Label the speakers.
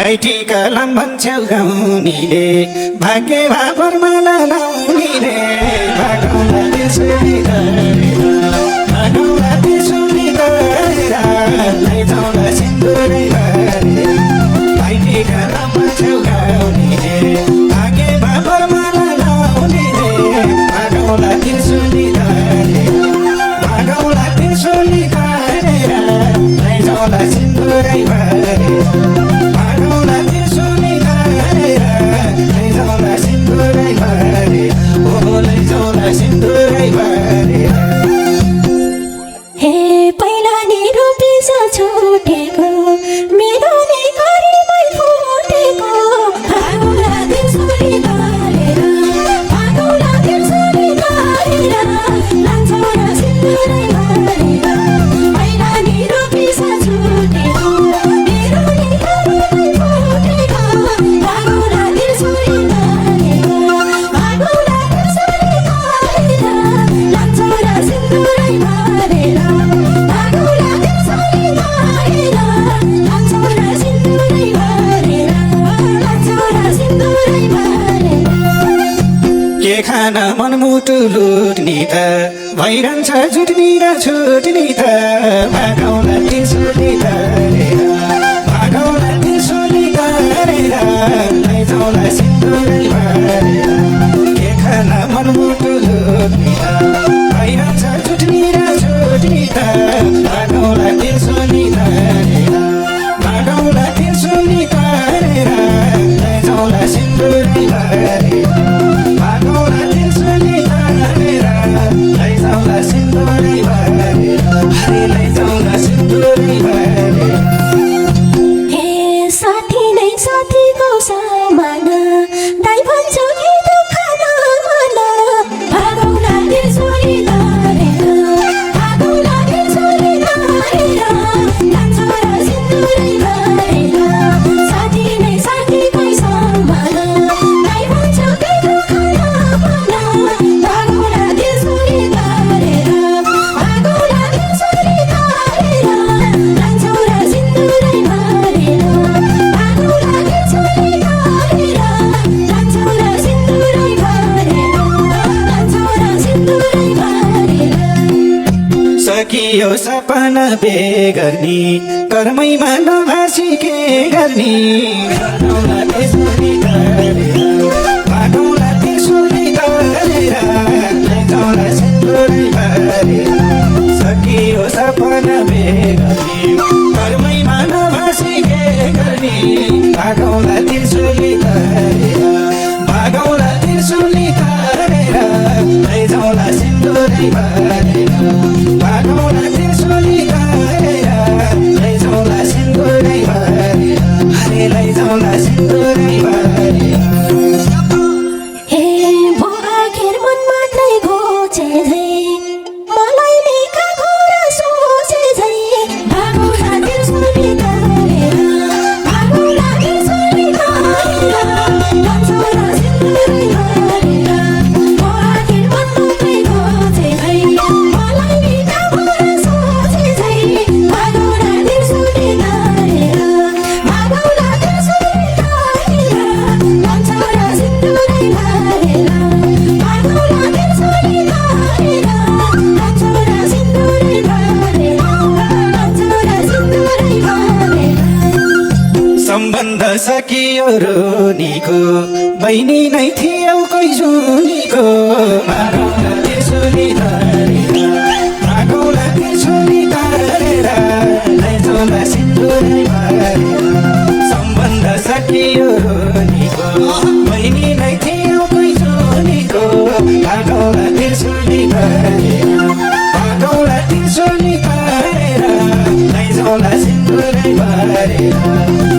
Speaker 1: ऐठी कलम भन्छौ गाउनीले भाग्य भापरमा लाउनीले भागौँला त्यसरी गरेर भागौँला त्यसरी गरेर लैजाउँला सिन्दुरै भरेर ऐठी कलम भन्छौ गाउनीले भाग्य भापरमा लाउनीले भागौँला त्यसरी गरेर भागौँला त्यसरी गरेर लैजाउँला सिन्दुरै भरेर
Speaker 2: हे पहिला नि रोपिस छोटेको मेरो नि घरमै फुटेको भागौँला त्यसरी गरेर भागौँला त्यसरी गरेर लान्छौ र सिन्दुरै भरेर पहिला नि रोपिस छोटेको मेरो नि घरमै फुटेको भागौँला त्यसरी गरेर भागौँला त्यसरी गरेर लान्छौ र सिन्दुरै भरेर भागौँला त्यसरी गरेर लान्छौ र सिन्दुरै भरेर लान्छौ र सिन्दुरै भरेर
Speaker 1: के खान मनमुटु लुट्ने त भइरहन्छ जुट्नी र छुट्नी त भागौँला त्यसरी गरेर भागौँला त्यसरी गरेर लैजाउँला सिन्दुरै भरेर के खान मनमुटु लुट्ने त भइरहन्छ जुट्नी र छुट्नी त भागौँला त्यसरी गरेर भागौँला त्यसरी गरेर लैजाउँला सिन्दुरै भरेर भागौँला त्यसरी गरेर लैजाउँला सिन्दुरै भरेर लैजाउँला सिन्दुरै भरेर
Speaker 2: हे साथी नै साथीको सामान दाइ भन्छ कि दुःख नमान भागौँला त्यसरी गरेर भागौँला त्यसरी गरेर लान्छौ र सिन्दुरै भरेर साथी नै साथीको सामान दाइ भन्छ कि दुःख नमान भागौँला त्यसरी गरेर भागौँला त्यसरी गरेर लान्छौ र सिन्दुरै भरेर भागौँला त्यसरी गरेर लान्छौ र सिन्दुरै भरेर लान्छौ र सिन्दुरै भरेर
Speaker 1: सकियो सपना बेगर्नी कर्मैमा नभासी के गर्ने भागौँला त्यसरी गरेर भागौँला त्यसरी गरेर लैजाउँला सिन्दुरै भरेर सकियो सपना बेगर्नी कर्मैमा नभासी के गर्ने भागौँला त्यसरी गरेर भागौँला त्यसरी गरेर लैजाउँला सिन्दुरै भरेर भागौँला त्यसरी गरेर लैजाउँला सिन्दुरै भरेर लैजाउँला सिन्दुरै भरेर
Speaker 2: हे भो आखिर मनमा नै घोचे झै मलाई नि काखुरा सोचे झै भागौँला त्यसरी गरेर भागौँला त्यसरी गरेर लान्छौ र सिन्दुरै भरेर भो आखिर मनमा नै घोचे झै मलाई नि काखुरा सोचे झै भागौँला त्यसरी गरेर भागौँला त्यसरी गरेर लान्छौ र सिन्दुरै भरेर भागौँला त्यसरी गरेर लान्छौ र सिन्दुरै भरेर लान्छौ र सिन्दुरै भरेर
Speaker 1: सम्बन्ध सकियो रोनीको बहिनी नै थियौ कोही जुनीको भागौँला त्यसरी गरेर भागौँला त्यसरी गरेर लैजाउँला सिन्दुरै भरेर सम्बन्ध सकियो रोनीको बहिनी नै थियौ कोही जुनीको भागौँला त्यसरी गरेर भागौँला त्यसरी गरेर लैजाउँला सिन्दुरै भरेर